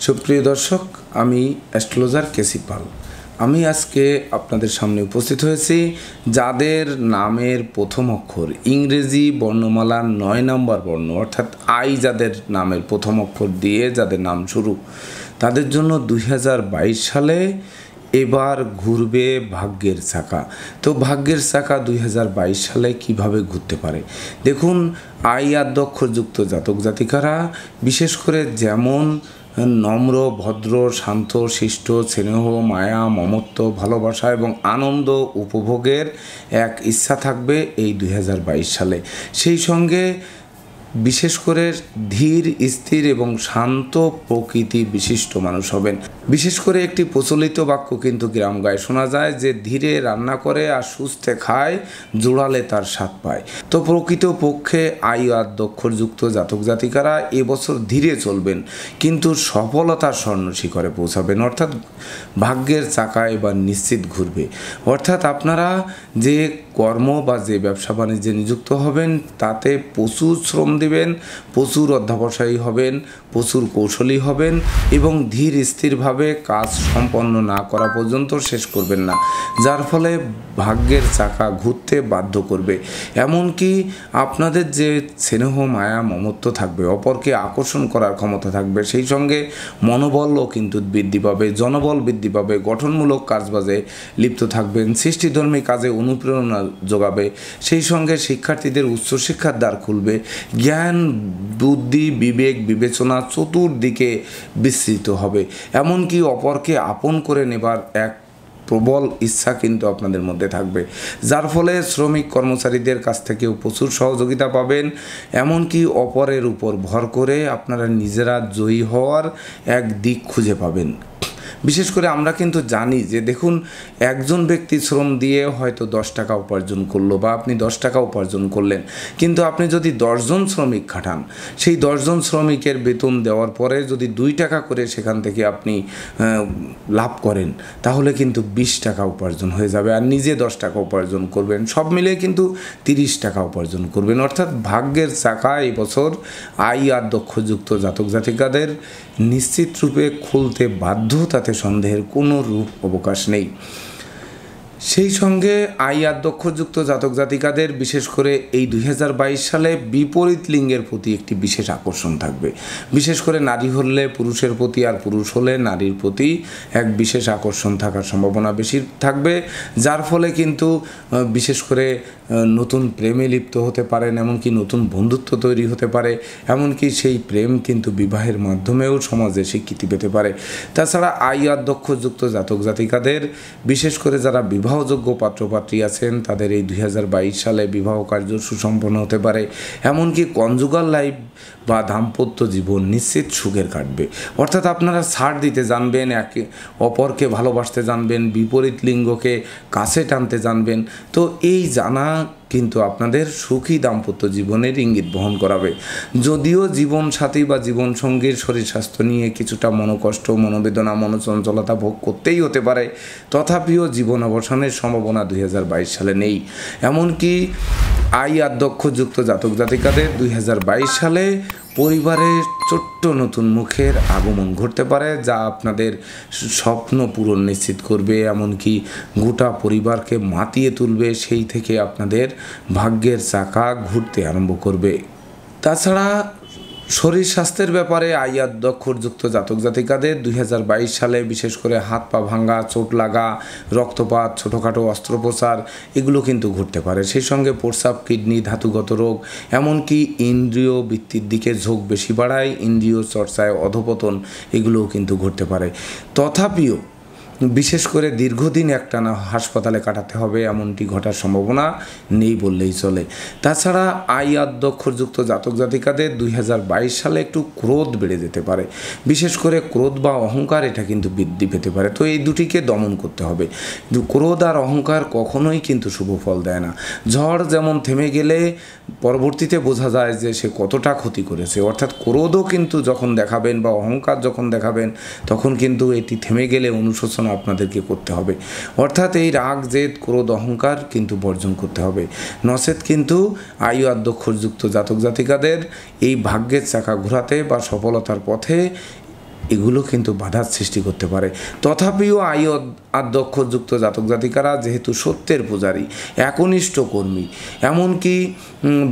সুপ্রিয় দর্শক, আমি অ্যাস্ট্রোলজার কেসি পাল। আমি আজকে আপনাদের সামনে উপস্থিত হয়েছি যাদের নামের প্রথম অক্ষর ইংরেজি বর্ণমালার 9 নম্বর বর্ণ অর্থাৎ আই, যাদের নামের প্রথম অক্ষর দিয়ে যাদের নাম শুরু, তাদের জন্য 2022 সালে এবার ঘুরবে ভাগ্যের চাকা। তো ভাগ্যের চাকা 2022 সালে কিভাবে ঘুরতে পারে দেখুন। আই আদ্যক্ষরযুক্ত জাতক জাতিকারা বিশেষ করে যেমন নম্র, ভদ্র, শান্ত, শিষ্ট, স্নেহ, মায়া, মমত্ব, ভালোবাসা এবং আনন্দ উপভোগের এক ইচ্ছা থাকবে এই 2022 সালে। সেই সঙ্গে বিশেষ করে ধীর, স্থির এবং শান্ত প্রকৃতি বিশিষ্ট মানুষ হবেন। বিশেষ করে একটি প্রচলিত বাক্য কিন্তু গ্রাম গায়ে শোনা যায় যে ধীরে রান্না করে আর সুস্থে খায়, জোড়ালে তার স্বাদ পায়। তো প্রকৃত পক্ষে আয়ু আদ্যক্ষরযুক্ত জাতক জাতিকারা এবছর ধীরে চলবেন কিন্তু সফলতার স্বর্ণ শিখরে পৌঁছাবেন, অর্থাৎ ভাগ্যের চাকা এবার নিশ্চিত ঘুরবে। অর্থাৎ আপনারা যে কর্ম বা যে ব্যবসা বাণিজ্যে নিযুক্ত হবেন তাতে প্রচুর শ্রম দিবেন, প্রচুর অধ্যবসায়ী হবেন, প্রচুর কৌশলী হবেন এবং ধীর স্থিরভাবে কাজ সম্পন্ন না করা পর্যন্ত শেষ করবেন না, যার ফলে ভাগ্যের চাকা ঘুরতে বাধ্য করবে। এমনকি আপনাদের যে স্নেহ, মায়া, মমত্ব থাকবে, অপরকে আকর্ষণ করার ক্ষমতা থাকবে, সেই সঙ্গে মনোবলও কিন্তু বৃদ্ধি পাবে, জনবল বৃদ্ধি পাবে, গঠনমূলক কাজবাজে লিপ্ত থাকবেন, সৃষ্টিধর্মী কাজে অনুপ্রেরণা যোগাবে, সেই সঙ্গে শিক্ষার্থীদের উচ্চশিক্ষার দ্বার খুলবে, জ্ঞান, বুদ্ধি, বিবেক, বিবেচনা চতুর্দিকে বিস্তৃত হবে, এমনকি অপরকে আপন করে নেবার এক প্রবল ইচ্ছা কিন্তু আপনাদের মধ্যে থাকবে, যার ফলে শ্রমিক কর্মচারীদের কাছ থেকেও প্রচুর সহযোগিতা পাবেন। এমনকি অপরের উপর ভর করে আপনারা নিজেরা জয়ী হওয়ার এক দিক খুঁজে পাবেন। বিশেষ করে আমরা কিন্তু জানি যে দেখুন, একজন ব্যক্তি শ্রম দিয়ে হয়তো 10 টাকা উপার্জন করলো বা আপনি 10 টাকা উপার্জন করলেন, কিন্তু আপনি যদি 10 জন শ্রমিক খাটান, সেই 10 জন শ্রমিকের বেতন দেওয়ার পরে যদি 2 টাকা করে সেখান থেকে আপনি লাভ করেন, তাহলে কিন্তু 20 টাকা উপার্জন হয়ে যাবে, আর নিজে 10 টাকা উপার্জন করবেন, সব মিলিয়ে কিন্তু 30 টাকা উপার্জন করবেন। অর্থাৎ ভাগ্যের চাকা এই বছর আই আদ্যক্ষরযুক্ত জাতক জাতিকাদের নিশ্চিত রূপে খুলতে বাধ্য, তাতে সন্দেহের কোনো রূপ অবকাশ নেই। সেই সঙ্গে আই আদ্যক্ষরযুক্ত জাতক জাতিকাদের বিশেষ করে এই 2022 সালে বিপরীত লিঙ্গের প্রতি একটি বিশেষ আকর্ষণ থাকবে। বিশেষ করে নারী হলে পুরুষের প্রতি আর পুরুষ হলে নারীর প্রতি এক বিশেষ আকর্ষণ থাকার সম্ভাবনা বেশি থাকবে, যার ফলে কিন্তু বিশেষ করে নতুন প্রেমে লিপ্ত হতে পারেন, এমনকি নতুন বন্ধুত্ব তৈরি হতে পারে, এমনকি সেই প্রেম কিন্তু বিবাহের মাধ্যমেও সমাজে স্বীকৃতি পেতে পারে। তাছাড়া আই আদ্যক্ষরযুক্ত জাতক জাতিকাদের বিশেষ করে যারা বিবাহযোগ্য পাত্রপাত্রী আছেন তাদের এই 2022 সালে বিবাহ কার্য সুসম্পন্ন হতে পারে, এমনকি কনজুগাল লাইফ বা দাম্পত্য জীবন নিশ্চিত সুখের কাটবে। অর্থাৎ আপনারা ছাড় দিতে জানবেন, একে অপরকে ভালোবাসতে জানবেন, বিপরীত লিঙ্গকে কাছে টানতে জানবেন। তো এই জানা কিন্তু আপনাদের সুখী দাম্পত্য জীবনের ইঙ্গিত বহন করাবে। যদিও জীবনসাথী বা জীবনসঙ্গীর শরীর স্বাস্থ্য নিয়ে কিছুটা মনোকষ্ট, মনোবেদনা, মনোচঞ্চলতা ভোগ করতেই হতে পারে, তথাপিও জীবন অবসানের সম্ভাবনা 2022 সালে নেই। এমনকি আই আদ্যক্ষরযুক্ত জাতক জাতিকাদের 2022 সালে পরিবারের ছোট্ট নতুন মুখের আগমন ঘটতে পারে, যা আপনাদের স্বপ্ন পূরণ নিশ্চিত করবে, এমনকি গোটা পরিবারকে মাতিয়ে তুলবে, সেই থেকে আপনাদের ভাগ্যের চাকা ঘুরতে আরম্ভ করবে। তাছাড়া শরীর স্বাস্থ্যের ব্যাপারে আই আদ্যক্ষরযুক্ত জাতক জাতিকাদের 2022 সালে বিশেষ করে হাত পা ভাঙা, চোট লাগা, রক্তপাত, ছোটোখাটো অস্ত্রোপচার এগুলো কিন্তু ঘটতে পারে। সেই সঙ্গে প্রস্রাব, কিডনি, ধাতুগত রোগ, এমনকি ইন্দ্রিয় বৃত্তির দিকে ঝোঁক বেশি বাড়ায়, ইন্দ্রিয় চর্চায় অধপতন এগুলোও কিন্তু ঘটতে পারে। তথাপিও বিশেষ করে দীর্ঘদিন একটানা হাসপাতালে কাটাতে হবে এমনটি ঘটার সম্ভাবনা নেই বললেই চলে। তাছাড়া আই আদ্যক্ষরযুক্ত জাতক জাতিকাদের 2022 সালে একটু ক্রোধ বেড়ে যেতে পারে। বিশেষ করে ক্রোধ বা অহংকার এটা কিন্তু বৃদ্ধি পেতে পারে। তো এই দুটিকে দমন করতে হবে। ক্রোধ আর অহংকার কখনোই কিন্তু শুভ ফল দেয় না। ঝড় যেমন থেমে গেলে পরবর্তীতে বোঝা যায় যে সে কতটা ক্ষতি করেছে, অর্থাৎ ক্রোধও কিন্তু যখন দেখাবেন বা অহংকার যখন দেখাবেন তখন কিন্তু এটি থেমে গেলে অনুশোচনা আপনাদেরকে করতে হবে। অর্থাৎ এই রাগ, জেদ, ক্রোধ, অহংকার কিন্তু বর্জন করতে হবে, নচেত কিন্তু আয়ু আদ্যক্ষরযুক্ত জাতক জাতিকাদের এই ভাগ্যের চাকা ঘোরাতে বা সফলতার পথে এগুলো কিন্তু বাধার সৃষ্টি করতে পারে। তথাপিও আধ্যক্ষযুক্ত জাতক জাতিকারা যেহেতু সত্যের পূজারী, একনিষ্ঠ কর্মী, এমনকি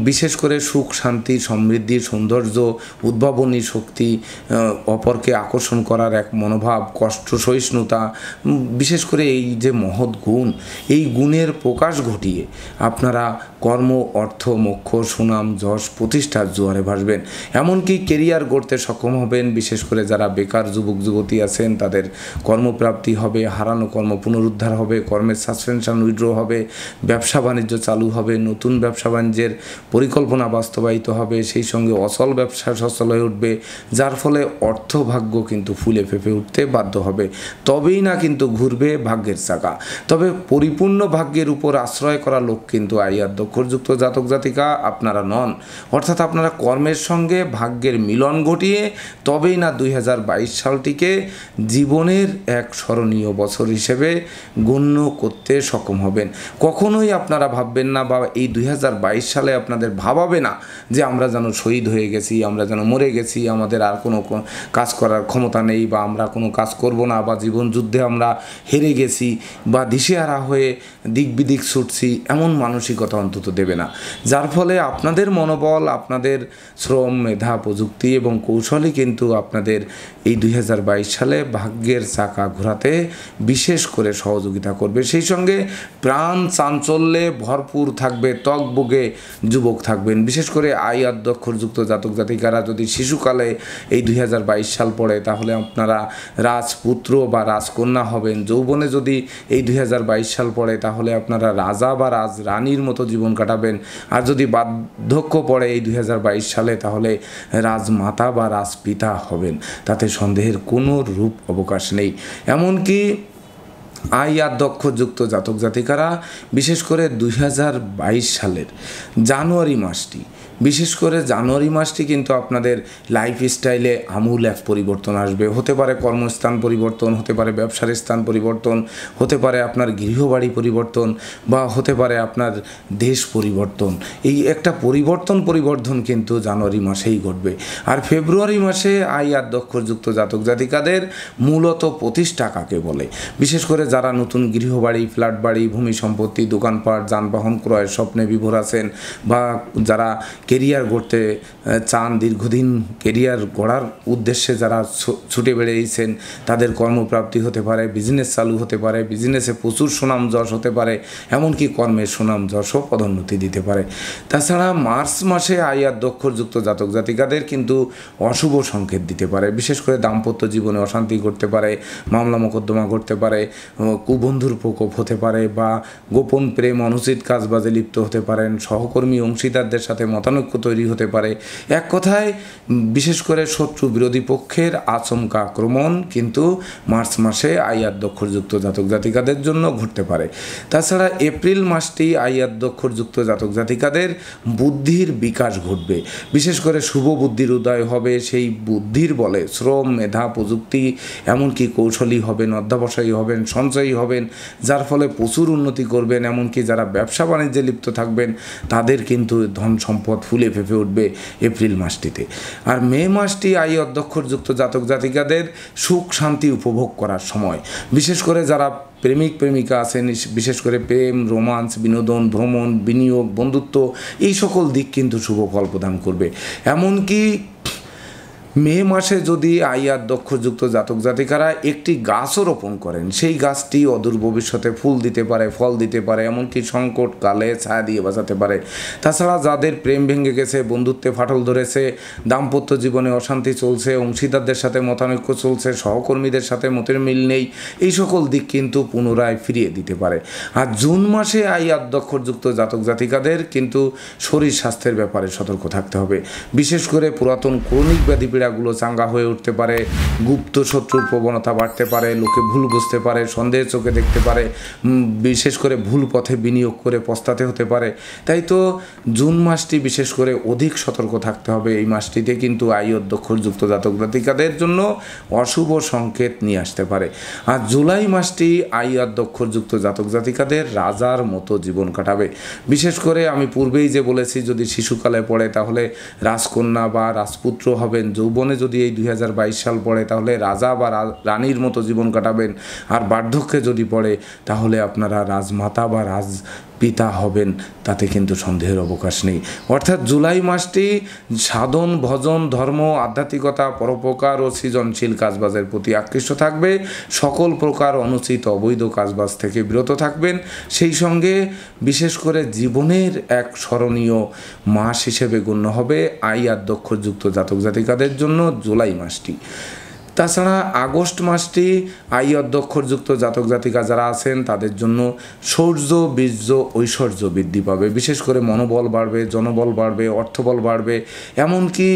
বিশেষ করে সুখ শান্তি সমৃদ্ধি সৌন্দর্য উদ্ভাবনী শক্তি, অপরকে আকর্ষণ করার এক মনোভাব, কষ্ট সহিষ্ণুতা, বিশেষ করে এই যে মহৎ গুণ, এই গুণের প্রকাশ ঘটিয়ে আপনারা কর্ম অর্থ মোক্ষ সুনাম যশ প্রতিষ্ঠার জোয়ারে ভাসবেন। এমনকি কেরিয়ার গড়তে সক্ষম হবেন। বিশেষ করে যারা বেকার যুবক যুবতী আছেন তাদের কর্মপ্রাপ্তি হবে, হারানো কর্ম পুনরুদ্ধার হবে, কর্মের সাসপেনশন উইথড্র হবে, ব্যবসা বাণিজ্য চালু হবে, নতুন ব্যবসা বাণিজ্যের পরিকল্পনা বাস্তবায়িত হবে, সেই সঙ্গে অচল ব্যবসা সচল হয়ে উঠবে, যার ফলে অর্থভাগ্য কিন্তু ফুলে ফেঁপে উঠতে বাধ্য হবে। তবেই না কিন্তু ঘুরবে ভাগ্যের চাকা। তবে পরিপূর্ণ ভাগ্যের উপর আশ্রয় করা লোক কিন্তু আধ্যক্ষযুক্ত জাতক জাতিকা আপনারা নন। অর্থাৎ আপনারা কর্মের সঙ্গে ভাগ্যের মিলন ঘটিয়ে তবেই না 2022 সালটিকে জীবনের এক স্মরণীয় বছর হিসেবে গণ্য করতে সক্ষম হবেন। কখনোই আপনারা ভাববেন না বা এই 2022 সালে আপনাদের ভাবাবে না যে আমরা যেন শহীদ হয়ে গেছি, আমরা যেন মরে গেছি, আমাদের আর কোনো কাজ করার ক্ষমতা নেই, বা আমরা কোনো কাজ করব না, বা জীবন যুদ্ধে আমরা হেরে গেছি, বা দিশেহারা হয়ে দিক বিদিক ছুটছি, এমন মানসিকতা অন্তত দেবে না। যার ফলে আপনাদের মনোবল, আপনাদের শ্রম মেধা প্রযুক্তি এবং কৌশলই কিন্তু আপনাদের এই 2022 সালে ভাগ্যের চাকা ঘোরাতে বিশেষ করে সহযোগিতা করবে। সেই সঙ্গে প্রাণ চাঞ্চল্যে ভরপুর থাকবে, ত্বকবুকে যুবক থাকবেন। বিশেষ করে আধ্যক্ষযুক্ত জাতক জাতিকারা যদি শিশুকালে এই 2022 সাল পড়ে তাহলে আপনারা রাজপুত্র বা রাজকন্যা হবেন। যৌবনে যদি এই 2022 সাল পড়ে তাহলে আপনারা রাজা বা রাজরানীর মতো জীবন কাটাবেন। আর যদি বার্ধক্য পড়ে এই 2022 সালে তাহলে রাজমাতা বা রাজপিতা হবেন, তাতে সন্দেহের কোনো রূপ অবকাশ নেই। এমনকি আধ্যক্ষযুক্ত জাতক জাতিকারা বিশেষ করে 2022 সালের জানুয়ারি মাসটি, বিশেষ করে জানুয়ারি মাসটি কিন্তু আপনাদের লাইফস্টাইলে আমূল এক পরিবর্তন আসবে। হতে পারে কর্মস্থান পরিবর্তন, হতে পারে ব্যবসার স্থান পরিবর্তন, হতে পারে আপনার গৃহবাড়ি পরিবর্তন, বা হতে পারে আপনার দেশ পরিবর্তন। এই একটা পরিবর্তন কিন্তু জানুয়ারি মাসেই ঘটবে। আর ফেব্রুয়ারি মাসে আধ্যক্ষযুক্ত জাতক জাতিকাদের মূলত প্রতিষ্ঠা কাকে বলে, বিশেষ করে যারা নতুন গৃহবাড়ি, ফ্ল্যাট বাড়ি, ভূমি সম্পত্তি, দোকানপাট, যানবাহন ক্রয়ের স্বপ্নে বিভোর আছেন, বা যারা কেরিয়ার গড়তে চান, দীর্ঘদিন কেরিয়ার গড়ার উদ্দেশ্যে যারা ছুটে বেড়িয়েছেন, তাদের কর্মপ্রাপ্তি হতে পারে, বিজনেস চালু হতে পারে, বিজনেসে প্রচুর সুনাম যশ হতে পারে, এমনকি কর্মের সুনাম যশও পদোন্নতি দিতে পারে। তাছাড়া মার্চ মাসে আধ্যক্ষযুক্ত জাতক জাতিকাদের কিন্তু অশুভ সংকেত দিতে পারে। বিশেষ করে দাম্পত্য জীবনে অশান্তি ঘটতে পারে, মামলা মোকদ্দমা ঘটতে পারে, কুবন্ধুর প্রকোপ হতে পারে, বা গোপন প্রেম অনুচিত কাজবাজে লিপ্ত হতে পারেন, সহকর্মী অংশীদারদের সাথে মতানৈক্য তৈরি হতে পারে। এক কথায় বিশেষ করে শত্রু বিরোধী পক্ষের আচমকা আক্রমণ কিন্তু মার্চ মাসে আধ্যক্ষযুক্ত জাতক জাতিকাদের জন্য ঘটতে পারে। তাছাড়া এপ্রিল মাসটি আধ্যক্ষযুক্ত জাতক জাতিকাদের বুদ্ধির বিকাশ ঘটবে। বিশেষ করে শুভ বুদ্ধির উদয় হবে। সেই বুদ্ধির বলে শ্রম মেধা প্রযুক্তি এমনকি কৌশলী হবেন, অধ্যাবসায়ী হবেন, সঞ্চয়ী হবেন, যার ফলে প্রচুর উন্নতি করবেন। এমনকি যারা ব্যবসা বাণিজ্যে লিপ্ত থাকবেন তাদের কিন্তু ধন সম্পদ ফুলে ফেঁপে উঠবে এপ্রিল মাসটিতে। আর মে মাসটি অধ্যক্ষযুক্ত জাতক জাতিকাদের সুখ শান্তি উপভোগ করার সময়। বিশেষ করে যারা প্রেমিক প্রেমিকা আছেন, বিশেষ করে প্রেম, রোমান্স, বিনোদন, ভ্রমণ, বিনিয়োগ, বন্ধুত্ব, এই সকল দিক কিন্তু শুভ ফল প্রদান করবে। এমনকি মে মাসে যদি আধ্যক্ষযুক্ত জাতক জাতিকারা একটি গাছও রোপণ করেন, সেই গাছটি অদূর ভবিষ্যতে ফুল দিতে পারে, ফল দিতে পারে, এমনকি সংকট কালে ছায়া দিয়ে বাঁচাতে পারে। তাছাড়া যাদের প্রেম ভেঙে গেছে, বন্ধুত্বে ফাটল ধরেছে, দাম্পত্য জীবনে অশান্তি চলছে, অংশীদারদের সাথে মতানৈক্য চলছে, সহকর্মীদের সাথে মতের মিল নেই, এই সকল দিক কিন্তু পুনরায় ফিরিয়ে দিতে পারে। আর জুন মাসে আধ্যক্ষযুক্ত জাতক জাতিকাদের কিন্তু শরীর স্বাস্থ্যের ব্যাপারে সতর্ক থাকতে হবে। বিশেষ করে পুরাতন ক্রনিক ব্যাধি গুলো চাঙ্গা হয়ে উঠতে পারে, গুপ্ত শত্রুর প্রবণতা বাড়তে পারে, লোকে ভুল বুঝতে পারে, সন্দেহের চোখে দেখতে পারে, বিশেষ করে ভুল পথে বিনিয়োগ করে পস্তাতে হতে পারে। তাই তো জুন মাসটি বিশেষ করে অধিক সতর্ক থাকতে হবে। এই মাসটিতে কিন্তু অধ্যক্ষযুক্ত জাতক জাতিকাদের জন্য অশুভ সংকেত নিয়ে আসতে পারে। আর জুলাই মাসটি অধ্যক্ষযুক্ত জাতক জাতিকাদের রাজার মতো জীবন কাটাবে। বিশেষ করে আমি পূর্বেই যে বলেছি, যদি শিশুকালে পড়ে তাহলে রাজকন্যা বা রাজপুত্র হবেন, যৌবন যৌবনে যদি এই 2022 সাল পড়ে তাহলে রাজা বা রানীর মতো জীবন কাটাবেন, আর বার্ধক্যে যদি পড়ে তাহলে আপনারা রাজমাতা বা পিতা হবেন, তাতে কিন্তু সন্দেহের অবকাশ নেই। অর্থাৎ জুলাই মাসটি সাধন, ভজন, ধর্ম, আধ্যাত্মিকতা, পরোপকার ও সৃজনশীল কাজবাজের প্রতি আকৃষ্ট থাকবে। সকল প্রকার অনুচিত অবৈধ কাজবাজ থেকে বিরত থাকবেন। সেই সঙ্গে বিশেষ করে জীবনের এক স্মরণীয় মাস হিসেবে গণ্য হবে আই আদ্যক্ষরযুক্ত জাতক জাতিকাদের জন্য জুলাই মাসটি। তাছাড়া আগস্ট মাসটি আই অধ্যক্ষরযুক্ত জাতক জাতিকা যারা আছেন তাদের জন্য শৌর্য, বীর্য, ঐশ্বর্য বৃদ্ধি পাবে। বিশেষ করে মনোবল বাড়বে, জনবল বাড়বে, অর্থবল বাড়বে, এমনকি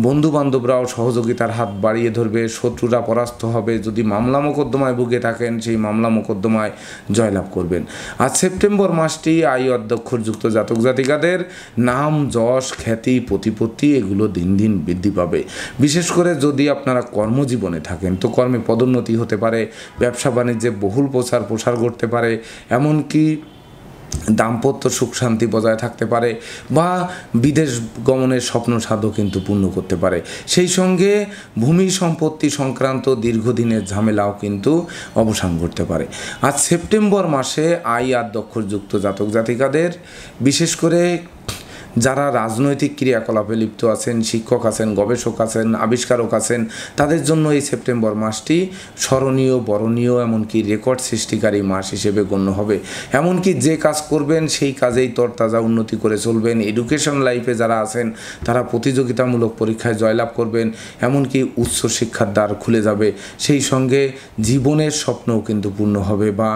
বন্ধুবান্ধবরাও সহযোগিতার হাত বাড়িয়ে ধরবে, শত্রুরা পরাস্ত হবে। যদি মামলা মোকদ্দমায় ভুগে থাকেন সেই মামলা মোকদ্দমায় জয়লাভ করবেন। আর সেপ্টেম্বর মাসটি আই অধ্যক্ষরযুক্ত জাতক জাতিকাদের নাম, যশ, খ্যাতি, প্রতিপত্তি এগুলো দিন দিন বৃদ্ধি পাবে। বিশেষ করে যদি আপনারা কর্মজীবনে থাকেন তো কর্মে পদোন্নতি হতে পারে, ব্যবসা বাণিজ্যে বহুল প্রসার করতে পারে, এমনকি দাম্পত্য সুখ শান্তি বজায় থাকতে পারে, বা বিদেশ গমনের স্বপ্ন সাধও কিন্তু পূর্ণ করতে পারে। সেই সঙ্গে ভূমি সম্পত্তি সংক্রান্ত দীর্ঘদিনের ঝামেলাও কিন্তু অবসান করতে পারে। আজ সেপ্টেম্বর মাসে আই আদ্যক্ষরযুক্ত জাতক জাতিকাদের বিশেষ করে যারা রাজনৈতিক ক্রিয়াকলাপে লিপ্ত আছেন, শিক্ষক আছেন, গবেষক আছেন, আবিষ্কারক আছেন, তাদের জন্য এই সেপ্টেম্বর মাসটি স্মরণীয়, বরণীয়, এমনকি রেকর্ড সৃষ্টিকারী মাস হিসেবে গণ্য হবে। এমনকি যে কাজ করবেন সেই কাজেই তরতাজা উন্নতি করে চলবেন। এডুকেশন লাইফে যারা আছেন তারা প্রতিযোগিতামূলক পরীক্ষায় জয়লাভ করবেন, এমনকি উচ্চ শিক্ষার দ্বার খুলে যাবে। সেই সঙ্গে জীবনের স্বপ্নও কিন্তু পূর্ণ হবে, বা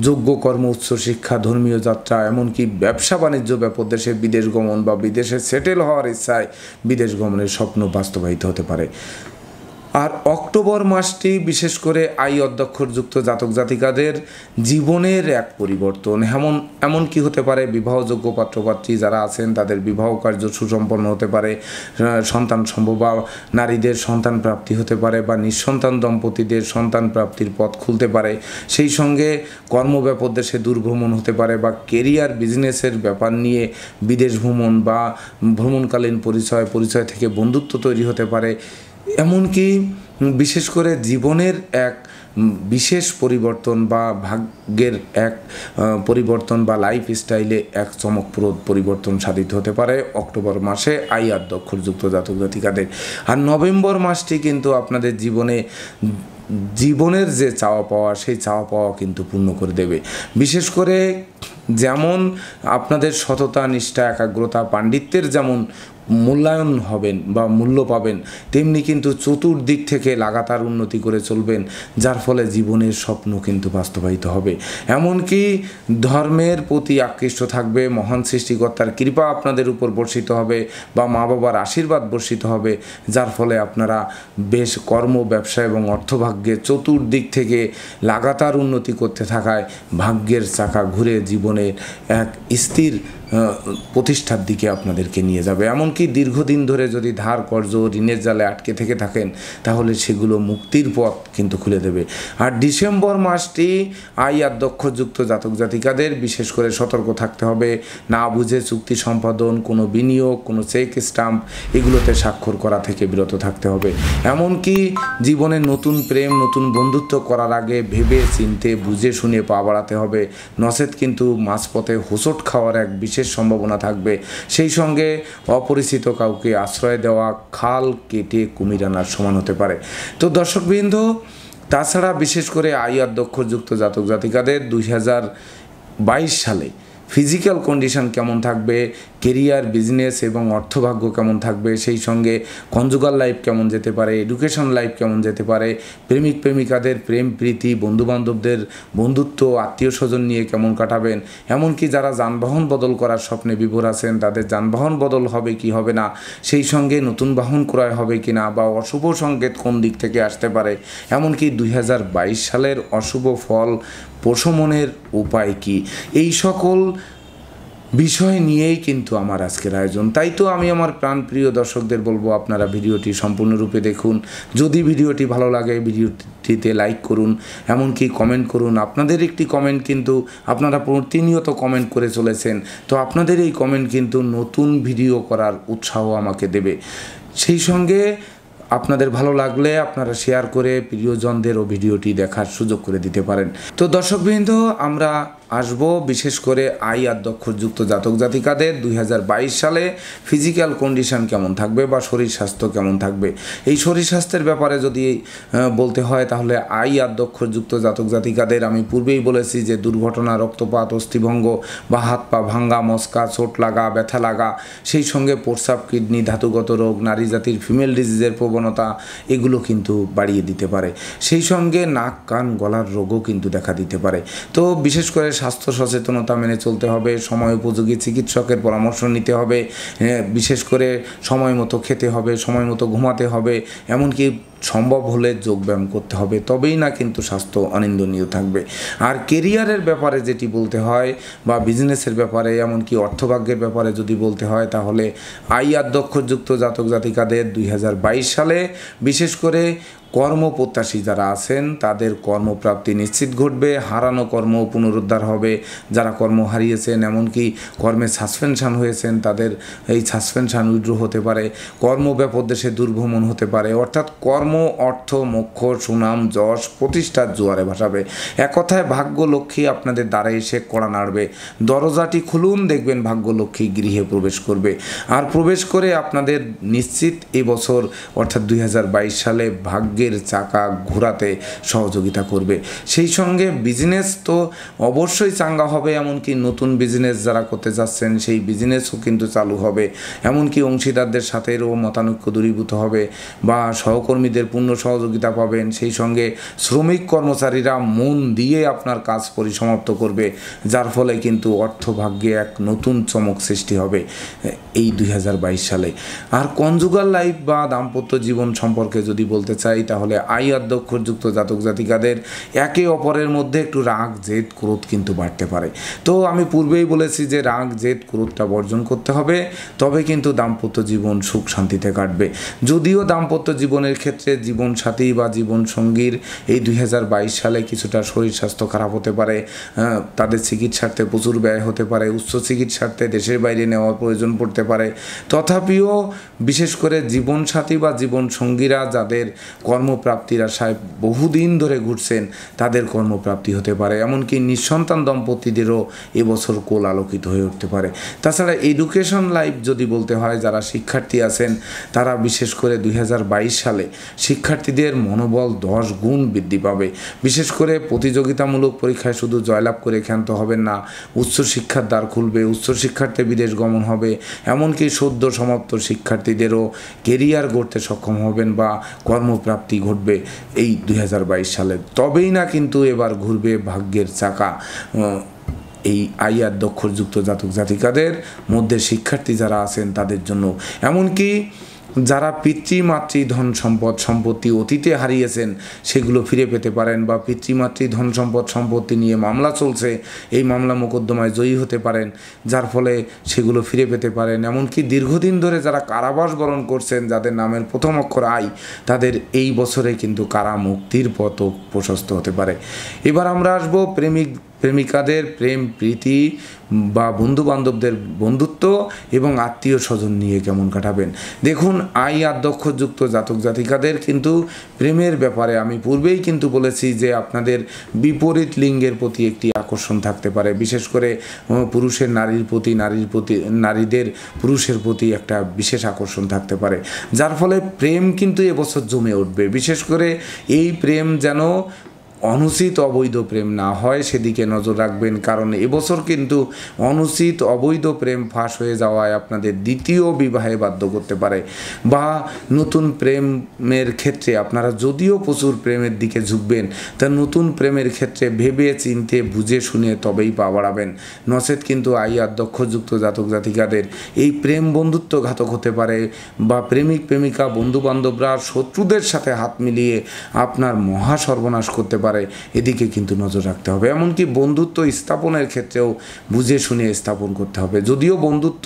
যোগ্য কর্ম, উচ্চশিক্ষা, ধর্মীয় যাত্রা, এমনকি ব্যবসা বাণিজ্য ব্যাপদেশে বিদেশ গমন বা বিদেশে সেটেল হওয়ার ইচ্ছায় বিদেশ গমনের স্বপ্ন বাস্তবায়িত হতে পারে। আর অক্টোবর মাসটি বিশেষ করে আই অধ্যক্ষরযুক্ত জাতক জাতিকাদের জীবনের এক পরিবর্তন। এমন কি হতে পারে, বিবাহযোগ্য পাত্রপাত্রী যারা আছেন তাদের বিবাহ কার্য সুসম্পন্ন হতে পারে, সন্তান সম্ভব বা নারীদের সন্তান প্রাপ্তি হতে পারে, বা নিঃসন্তান দম্পতিদের সন্তান প্রাপ্তির পথ খুলতে পারে। সেই সঙ্গে কর্মব্যাপক দেশে দূরভ্রমণ হতে পারে, বা কেরিয়ার বিজনেসের ব্যাপার নিয়ে বিদেশ ভ্রমণ বা ভ্রমণকালীন পরিচয় থেকে বন্ধুত্ব তৈরি হতে পারে। এমনকি বিশেষ করে জীবনের এক বিশেষ পরিবর্তন বা ভাগ্যের এক পরিবর্তন বা লাইফ স্টাইলে এক চমকপ্রদ পরিবর্তন সাধিত হতে পারে অক্টোবর মাসে আই আদ্যক্ষরযুক্ত জাতক জাতিকাদের। আর নভেম্বর মাসটি কিন্তু আপনাদের জীবনের যে চাওয়া পাওয়া সেই চাওয়া পাওয়া কিন্তু পূর্ণ করে দেবে। বিশেষ করে যেমন আপনাদের সততা, নিষ্ঠা, একাগ্রতা, পাণ্ডিত্যের যেমন মূল্যায়ন হবেন বা মূল্য পাবেন, তেমনি কিন্তু চতুর্দিক থেকে লাগাতার উন্নতি করে চলবেন, যার ফলে জীবনের স্বপ্ন কিন্তু বাস্তবায়িত হবে। এমনকি ধর্মের প্রতি আকৃষ্ট থাকবে, মহান সৃষ্টিকর্তার কৃপা আপনাদের উপর বর্ষিত হবে, বা মা বাবার আশীর্বাদ বর্ষিত হবে, যার ফলে আপনারা বেশ কর্ম, ব্যবসা এবং অর্থভাগ্যে চতুর্দিক থেকে লাগাতার উন্নতি করতে থাকায় ভাগ্যের চাকা ঘুরে জীবনের এক স্থির প্রতিষ্ঠার দিকে আপনাদেরকে নিয়ে যাবে। এমনকি দীর্ঘদিন ধরে যদি ধার কর্জ, ঋণের জালে আটকে থেকে থাকেন তাহলে সেগুলো মুক্তির পথ কিন্তু খুলে দেবে। আর ডিসেম্বর মাসটি আই আদ্যক্ষরযুক্ত জাতক জাতিকাদের বিশেষ করে সতর্ক থাকতে হবে। না বুঝে চুক্তি সম্পাদন, কোনো বিনিয়োগ, কোনো চেক স্টাম্প এগুলোতে স্বাক্ষর করা থেকে বিরত থাকতে হবে। এমনকি জীবনে নতুন প্রেম, নতুন বন্ধুত্ব করার আগে ভেবে চিনতে বুঝে শুনে পা বাড়াতে হবে, নচেত কিন্তু মাঝপথে হোঁচট খাওয়ার এক বিশেষ সম্ভাবনা থাকবে। সেই সঙ্গে অপরিচিত কাউকে আশ্রয় দেওয়া খাল কেটে কুমির আনার সমান হতে পারে। তো দর্শকবৃন্দ, তাছাড়া বিশেষ করে আই আদ্যক্ষরযুক্ত জাতক জাতিকাদের 2022 সালে ফিজিক্যাল কন্ডিশন কেমন থাকবে, কেরিয়ার, বিজনেস এবং অর্থভাগ্য কেমন থাকবে, সেই সঙ্গে কনজুগাল লাইফ কেমন যেতে পারে, এডুকেশন লাইফ কেমন যেতে পারে, প্রেমিক প্রেমিকাদের প্রেম প্রীতি, বন্ধুবান্ধবদের বন্ধুত্ব, আত্মীয় স্বজন নিয়ে কেমন কাটাবেন, এমনকি যারা যানবাহন বদল করার স্বপ্নে বিভোর আছেন তাদের যানবাহন বদল হবে কি হবে না, সেই সঙ্গে নতুন বাহন ক্রয় হবে কি না, বা অশুভ সংকেত কোন দিক থেকে আসতে পারে, এমনকি 2022 সালের অশুভ ফল প্রশমনের উপায় কি, এই সকল বিষয় নিয়েই কিন্তু আমার আজকের আয়োজন। তাই তো আমি আমার প্রাণপ্রিয় দর্শকদের বলবো, আপনারা ভিডিওটি সম্পূর্ণরূপে দেখুন। যদি ভিডিওটি ভালো লাগে ভিডিওটিতে লাইক করুন, এমনকি কমেন্ট করুন। আপনাদের একটি কমেন্ট কিন্তু, আপনারা প্রতিনিয়ত কমেন্ট করে চলেছেন, তো আপনাদের এই কমেন্ট কিন্তু নতুন ভিডিও করার উৎসাহ আমাকে দেবে। সেই সঙ্গে আপনাদের ভালো লাগলে আপনারা শেয়ার করে প্রিয়জনদেরও ভিডিওটি দেখার সুযোগ করে দিতে পারেন। তো দর্শকবৃন্দ, আমরা আসব বিশেষ করে আই আর দক্ষযুক্ত জাতক জাতিকাদের 2022 সালে ফিজিক্যাল কন্ডিশন কেমন থাকবে বা শরীর স্বাস্থ্য কেমন থাকবে। এই শরীর স্বাস্থ্যের ব্যাপারে যদি বলতে হয় তাহলে আই আর দক্ষযুক্ত জাতক জাতিকাদের আমি পূর্বেই বলেছি যে দুর্ঘটনা, রক্তপাত, অস্থিভঙ্গ বা হাত পা ভাঙ্গা, মস্কা, চোট লাগা, ব্যথা লাগা, সেই সঙ্গে প্রস্রাব, কিডনি, ধাতুগত রোগ, নারী জাতির ফিমেল ডিজিজের প্রবণতা, এগুলো কিন্তু বাড়িয়ে দিতে পারে। সেই সঙ্গে নাক, কান, গলার রোগও কিন্তু দেখা দিতে পারে। তো বিশেষ করে স্বাস্থ্য সচেতনতা মেনে চলতে হবে, সময় উপযোগী চিকিৎসকের পরামর্শ নিতে হবে, বিশেষ করে সময় মতো খেতে হবে, সময় মতো ঘুমাতে হবে, এমনকি সম্ভব হলে যোগব্যায়াম করতে হবে, তবেই না কিন্তু স্বাস্থ্য অনিন্দনীয় থাকবে। আর কেরিয়ারের ব্যাপারে যেটি বলতে হয় বা বিজনেসের ব্যাপারে, এমনকি অর্থভাগ্যের ব্যাপারে যদি বলতে হয় তাহলে আই আর দক্ষযুক্ত জাতক জাতিকাদের 2022 সালে বিশেষ করে কর্মপ্রত্যাশী যারা আছেন তাদের কর্মপ্রাপ্তি নিশ্চিত ঘটবে, হারানো কর্ম পুনরুদ্ধার হবে, যারা কর্ম হারিয়েছেন এমনকি কর্মে সাসপেনশন হয়েছেন তাদের এই সাসপেনশন উইথড্র হতে পারে, কর্ম ব্যাপদেশে দুর্ভ্রমণ হতে পারে, অর্থাৎ কর্ম, অর্থ, মোক্ষ, সুনাম, যশ, প্রতিষ্ঠার জোয়ারে ভাসাবে। এক কথায় ভাগ্যলক্ষ্মী আপনাদের দ্বারে এসে কড়া নাড়বে। দরজাটি খুলুন, দেখবেন ভাগ্যলক্ষ্মী গৃহে প্রবেশ করবে। আর প্রবেশ করে আপনাদের নিশ্চিত এবছর অর্থাৎ 2022 সালে ভাগ্যের চাকা ঘোরাতে সহযোগিতা করবে। সেই সঙ্গে বিজনেস তো অবশ্যই চাঙ্গা হবে, এমনকি নতুন বিজনেস যারা করতে যাচ্ছেন সেই বিজনেসও কিন্তু চালু হবে, এমনকি অংশীদারদের সাথেও মতানৈক্য দূরীভূত হবে বা সহকর্মীদের পূর্ণ সহযোগিতা পাবেন। সেই সঙ্গে শ্রমিক কর্মচারীরা মন দিয়ে আপনার কাজ পরিসমাপ্ত করবে, যার ফলে কিন্তু অর্থভাগ্যে এক নতুন চমক সৃষ্টি হবে এই 2022 সালে। আর কনজুগাল লাইফ বা দাম্পত্য জীবন সম্পর্কে যদি বলতে চাই তাহলে আই আর দক্ষযুক্ত জাতক জাতিকাদের একে অপরের মধ্যে একটু রাগ, জেদ, ক্রোধ কিন্তু বাড়তে পারে। তো আমি পূর্বেই বলেছি যে রাগ, জেদ, ক্রোধটা বর্জন করতে হবে, তবে কিন্তু দাম্পত্য জীবন সুখ শান্তিতে কাটবে। যদিও দাম্পত্য জীবনের ক্ষেত্রে জীবনসাথী বা জীবনসঙ্গীর এই 2022 সালে কিছুটা শরীর স্বাস্থ্য খারাপ হতে পারে, তাদের চিকিৎসার্থে প্রচুর ব্যয় হতে পারে, উচ্চ চিকিৎসার্থে দেশের বাইরে নেওয়ার প্রয়োজন পড়তে পারে। তথাপিও বিশেষ করে জীবনসাথী বা জীবনসঙ্গীরা যাদের কর্মপ্রাপ্তির আশায় বহুদিন ধরে ঘুরছেন তাদের কর্মপ্রাপ্তি হতে পারে, এমনকি নিঃসন্তান দম্পতিদেরও এবছর কোল আলোকিত হয়ে উঠতে পারে। তাছাড়া এডুকেশন লাইফ যদি বলতে হয়, যারা শিক্ষার্থী আছেন তারা বিশেষ করে 2022 সালে শিক্ষার্থীদের মনোবল 10 গুণ বৃদ্ধি পাবে। বিশেষ করে প্রতিযোগিতামূলক পরীক্ষায় শুধু জয়লাভ করে ক্ষান্ত হবেন না, উচ্চশিক্ষার দ্বার খুলবে, উচ্চশিক্ষার্থে বিদেশ গমন হবে, এমনকি সদ্য সমাপ্ত শিক্ষার্থীদেরও কেরিয়ার গড়তে সক্ষম হবেন বা কর্মপ্রাপ্তি ঘটবে এই 2022 সালে। তবেই না কিন্তু এবার ঘুরবে ভাগ্যের চাকা এই আই আর দক্ষযুক্ত জাতক জাতিকাদের মধ্যে শিক্ষার্থী যারা আছেন তাদের জন্য। এমনকি যারা পিতৃমাতৃ ধন সম্পত্তি অতীতে হারিয়েছেন সেগুলো ফিরে পেতে পারেন, বা পিতৃমাতৃ ধন সম্পত্তি নিয়ে মামলা চলছে, এই মামলা মোকদ্দমায় জয়ী হতে পারেন, যার ফলে সেগুলো ফিরে পেতে পারেন। এমনকি দীর্ঘদিন ধরে যারা কারাবাস বরণ করছেন, যাদের নামের প্রথম অক্ষর আই, তাদের এই বছরে কিন্তু কারা মুক্তির পথও প্রশস্ত হতে পারে। এবার আমরা আসবো প্রেমিকাদের প্রেম, প্রীতি বা বন্ধুবান্ধবদের বন্ধুত্ব এবং আত্মীয় স্বজন নিয়ে কেমন কাটাবেন। দেখুন, আই আর দক্ষযুক্ত জাতক জাতিকাদের কিন্তু প্রেমের ব্যাপারে আমি পূর্বেই কিন্তু বলেছি যে আপনাদের বিপরীত লিঙ্গের প্রতি একটি আকর্ষণ থাকতে পারে, বিশেষ করে পুরুষের নারীর প্রতি, নারীদের পুরুষের প্রতি একটা বিশেষ আকর্ষণ থাকতে পারে, যার ফলে প্রেম কিন্তু এবছর জমে উঠবে। বিশেষ করে এই প্রেম যেন অনুচিত অবৈধ প্রেম না হয় সেদিকে নজর রাখবেন, কারণ এবছর কিন্তু অনুচিত অবৈধ প্রেম ফাঁস হয়ে যাওয়ায় আপনাদের দ্বিতীয় বিবাহে বাধ্য করতে পারে, বা নতুন প্রেমের ক্ষেত্রে আপনারা যদিও প্রচুর প্রেমের দিকে ঝুঁকবেন, তা নতুন প্রেমের ক্ষেত্রে ভেবে চিনতে বুঝে শুনে তবেই পা বাড়াবেন, নচেত কিন্তু আই আর দক্ষযুক্ত জাতক জাতিকাদের এই প্রেম বন্ধুত্ব ঘাতক হতে পারে, বা প্রেমিক প্রেমিকা বন্ধুবান্ধবরা শত্রুদের সাথে হাত মিলিয়ে আপনার মহা সর্বনাশ করতে পারে। পারে, এদিকে কিন্তু নজর রাখতে হবে। এমনকি বন্ধুত্ব স্থাপনের ক্ষেত্রেও বুঝে শুনে স্থাপন করতে হবে। যদিও বন্ধুত্ব,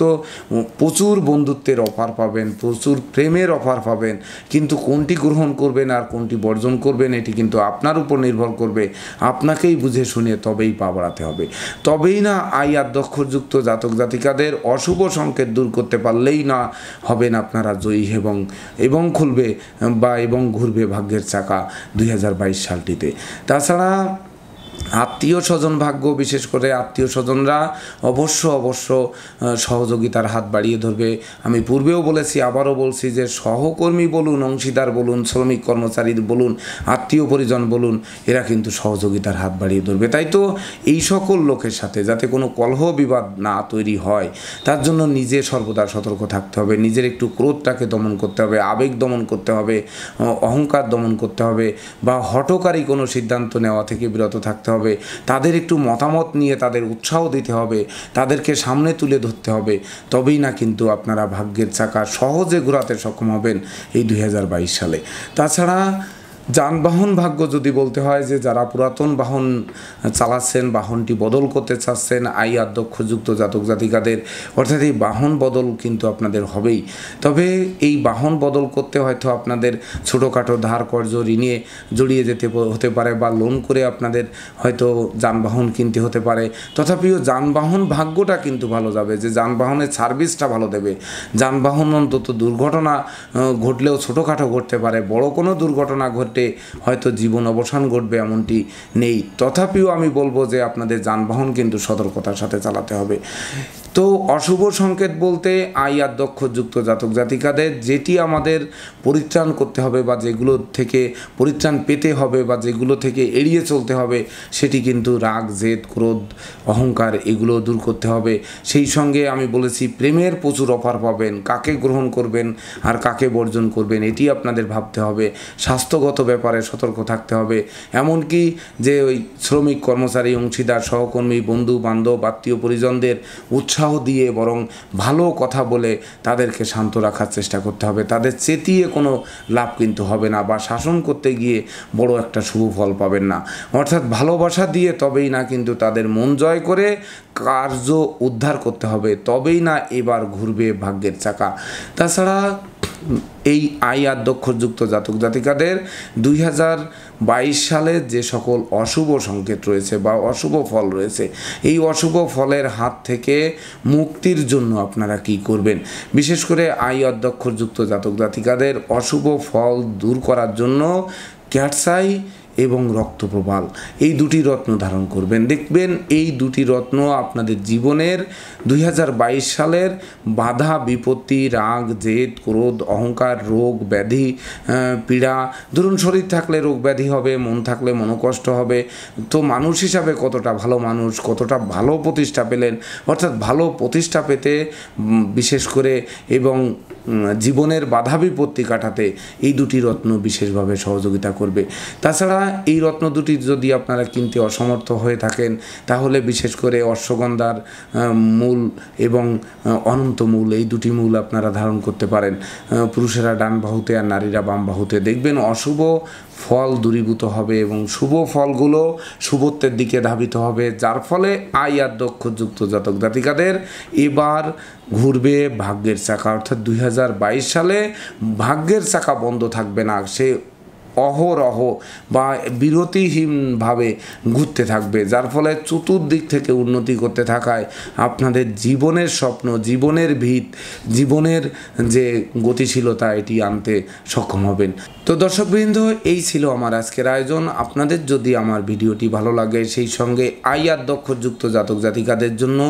প্রচুর বন্ধুত্বের অফার পাবেন, প্রচুর প্রেমের অফার পাবেন, কিন্তু কোনটি গ্রহণ করবেন আর কোনটি বর্জন করবেন এটি কিন্তু আপনার উপর নির্ভর করবে। আপনাকেই বুঝে শুনে তবেই পা বাড়াতে হবে। তবেই না আয় আদ্যক্ষরযুক্ত জাতক জাতিকাদের অশুভ সংকেত দূর করতে পারলেই না হবেন আপনারা জয়ী এবং খুলবে এবং ঘুরবে ভাগ্যের চাকা 2022 সালটিতে। তাছাড়া আত্মীয় স্বজন ভাগ্য, বিশেষ করে আত্মীয় স্বজনরা অবশ্য সহযোগিতার হাত বাড়িয়ে ধরবে। আমি পূর্বেও বলেছি, আবারও বলছি যে সহকর্মী বলুন, অংশীদার বলুন, শ্রমিক কর্মচারী বলুন, আত্মীয় পরিজন বলুন, এরা কিন্তু সহযোগিতার হাত বাড়িয়ে ধরবে। তাই তো এই সকল লোকের সাথে যাতে কোনো কলহ বিবাদ না তৈরি হয়, তার জন্য নিজে সর্বদা সতর্ক থাকতে হবে। নিজের একটু ক্রোধটাকে দমন করতে হবে, আবেগ দমন করতে হবে, অহংকার দমন করতে হবে, বা হঠকারী কোনো সিদ্ধান্ত নেওয়া থেকে বিরত থাকতে হবে। তাদের একটু মতামত নিয়ে তাদের উৎসাহ দিতে হবে, তাদেরকে সামনে তুলে ধরতে হবে। তবেই না কিন্তু আপনারা ভাগ্যের চাকা সহজে ঘোরাতে সক্ষম হবেন এই 2022 সালে। তাছাড়া যানবাহন ভাগ্য যদি বলতে হয়, যে যারা পুরাতন বাহন চালাচ্ছেন, বাহনটি বদল করতে চাচ্ছেন, আয় আদ্যক্ষযুক্ত জাতক জাতিকাদের, অর্থাৎ এই বাহন বদল কিন্তু আপনাদের হবেই। তবে এই বাহন বদল করতে হয়তো আপনাদের ছোটোখাটো ধার কর্জ ঋণে জড়িয়ে যেতে হতে পারে, বা লোন করে আপনাদের হয়তো যানবাহন কিনতে হতে পারে। তথাপিও যানবাহন ভাগ্যটা কিন্তু ভালো যাবে, যে যানবাহনের সার্ভিসটা ভালো দেবে। যানবাহন অন্তত দুর্ঘটনা ঘটলেও ছোটোখাটো ঘটতে পারে, বড় কোনো দুর্ঘটনা ঘটে হয়তো জীবন অবসান ঘটবে এমনটি নেই। তথাপিও আমি বলবো যে আপনাদের যানবাহন কিন্তু সতর্কতার সাথে চালাতে হবে। তো অশুভ সংকেত বলতে আয় আদ্যক্ষযুক্ত জাতক জাতিকাদের যেটি আমাদের পরিত্রাণ করতে হবে, বা যেগুলো থেকে পরিত্রাণ পেতে হবে, বা যেগুলো থেকে এড়িয়ে চলতে হবে, সেটি কিন্তু রাগ, জেদ, ক্রোধ, অহংকার, এগুলো দূর করতে হবে। সেই সঙ্গে আমি বলেছি প্রেমের প্রচুর অফার পাবেন, কাকে গ্রহণ করবেন আর কাকে বর্জন করবেন এটি আপনাদের ভাবতে হবে। স্বাস্থ্যগত ব্যাপারে সতর্ক থাকতে হবে। এমনকি যে ওই শ্রমিক কর্মচারী, অংশীদার, সহকর্মী, বন্ধু বান্ধব, আত্মীয় পরিজনদের উৎসাহ দিয়ে বরং ভালো কথা বলে তাদেরকে শান্ত রাখার চেষ্টা করতে হবে। তাদের চেতিয়ে কোনো লাভ কিন্তু হবে না, বা শাসন করতে গিয়ে বড় একটা শুভ ফল পাবেন না। অর্থাৎ ভালোবাসা দিয়ে তবেই না কিন্তু তাদের মন জয় করে কার্য উদ্ধার করতে হবে, তবেই না এবার ঘুরবে ভাগ্যের চাকা। তাছাড়া এই আয় আদ্যক্ষরযুক্ত জাতক জাতিকাদের 2022 সালে যে সকল অশুভ সংকেত রয়েছে বা অশুভ ফল রয়েছে, এই অশুভ ফলের হাত থেকে মুক্তির জন্য আপনারা কি করবেন? বিশেষ করে আয় আদ্যক্ষরযুক্ত জাতক জাতিকাদের অশুভ ফল দূর করার জন্য ক্যাটসাই এবং রক্তপ্রবাল, এই দুটি রত্ন ধারণ করবেন। দেখবেন এই দুটি রত্ন আপনাদের জীবনের 2022 সালের বাধা বিপত্তি, রাগ, জেদ, ক্রোধ, অহংকার, রোগ ব্যাধি, পীড়া, ধরুন শরীর থাকলে রোগ ব্যাধি হবে, মন থাকলে মনোকষ্ট হবে। তো মানুষ হিসাবে কতটা ভালো মানুষ, কতটা ভালো প্রতিষ্ঠা পেলেন, অর্থাৎ ভালো প্রতিষ্ঠা পেতে বিশেষ করে এবং জীবনের বাধা বিপত্তি কাটাতে এই দুটি রত্ন বিশেষভাবে সহযোগিতা করবে। তাছাড়া এই রত্ন দুটি যদি আপনারা কিনতে অসমর্থ হয়ে থাকেন, তাহলে বিশেষ করে অশ্বগন্ধার মূল এবং অনন্ত মূল, এই দুটি মূল আপনারা ধারণ করতে পারেন। পুরুষেরা ডান বাহুতে আর নারীরা বাম বাহুতে। দেখবেন অশুভ ফল দূরীভূত হবে এবং শুভ ফলগুলো শুভত্বের দিকে ধাবিত হবে, যার ফলে আয় আদ্যক্ষযুক্ত জাতক জাতিকাদের এবার ঘুরবে ভাগ্যের চাকা। অর্থাৎ 2022 সালে ভাগ্যের চাকা বন্ধ থাকবে না, সে অহরহ বা বিরতিহীনভাবে ঘুরতে থাকবে, যার ফলে চতুর্দিক থেকে উন্নতি করতে থাকায় আপনাদের জীবনের স্বপ্ন, জীবনের ভিত, জীবনের যে গতিশীলতা এটি আনতে সক্ষম হবেন। তো দর্শকবৃন্দ, এই ছিল আমার আজকের আয়োজন। আপনাদের যদি আমার ভিডিওটি ভালো লাগে, সেই সঙ্গে আয় আদ্যক্ষযুক্ত জাতক জাতিকাদের জন্য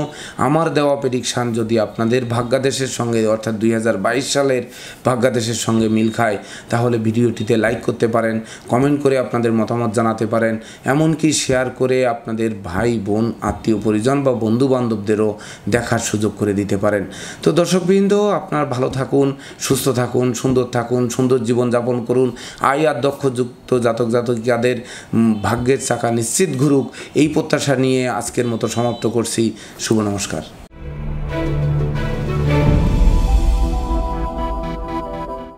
আমার দেওয়া প্রেডিকশান যদি আপনাদের ভাগ্যাদেশের সঙ্গে অর্থাৎ 2022 সালের ভাগ্যাদেশের সঙ্গে মিল খায়, তাহলে ভিডিওটিতে লাইক করতে পারেন, কমেন্ট করে আপনাদের মতামত জানাতে পারেন, এমনকি শেয়ার করে আপনাদের ভাই বোন, আত্মীয় পরিজন বা বন্ধু বান্ধবদেরও দেখার সুযোগ করে দিতে পারেন। তো দর্শকবৃন্দ, আপনার ভালো থাকুন, সুস্থ থাকুন, সুন্দর থাকুন, সুন্দর জীবনযাপন করুন। আয় আদ্যক্ষযুক্ত জাতক জাতিকাদের ভাগ্যের চাকা নিশ্চিত ঘুরুক, এই প্রত্যাশা নিয়ে আজকের মতো সমাপ্ত করছি। শুভ নমস্কার।